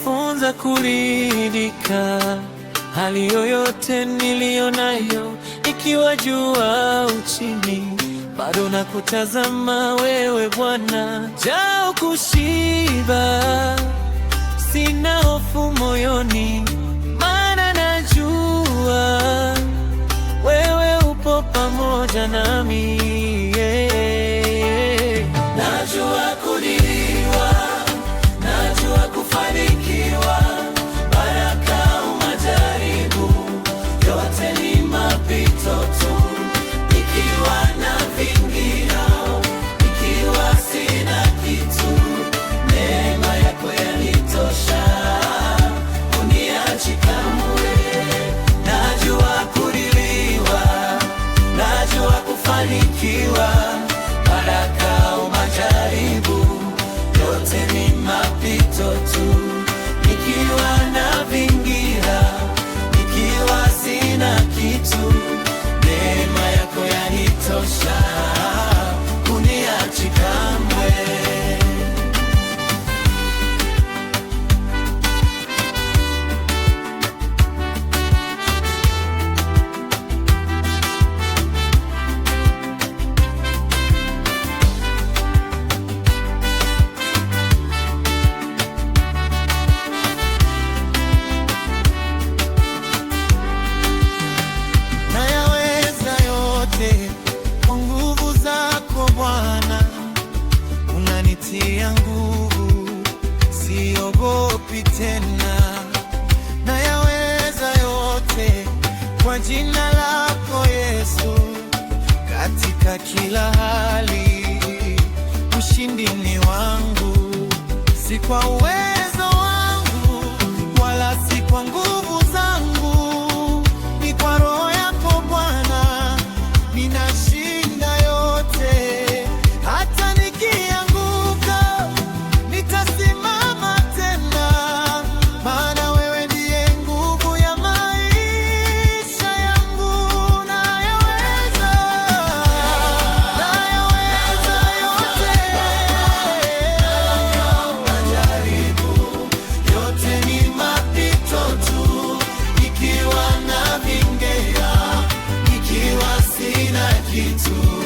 nimejifunza kuridhika, hali yoyote niliyo nayo, ikiwa juu au chini, bado nakutazama wewe Bwana. Njaa kushiba, sina hofu moyoni, maana najua wewe upo pamoja nami. Najua kuliwa, najua kufanikiwa, baraka au majaribu, yote ni mapito tu. Nikiwa na vingi au nikiwa sina kitu, neema yako yanitosha, uniachi kamwe. Najua kuliwa, najua kufanikiwa, baraka au majaribu, yote ni mapito tu. Nikiwa na vingira, nikiwa sina kitu, neema yako yanitosha, uniachi kamwe. Kwa nguvu zako Bwana, unanitia nguvu, siogopi tena. Nayaweza yote kwa jina lako Yesu, katika kila hali ushindi ni wangu, si kwa uwezo wangu wala si kwa nguvu zangu, ni kwa Roho yako Bwana ninashinda yote. Hata nikianguka nitasimama tena, maana wewe ndiye nguvu ya maisha yangu. Nayaweza yote, majaribu yote ni mapito tu. Nikiwa na vingea, nikiwa sina kitu,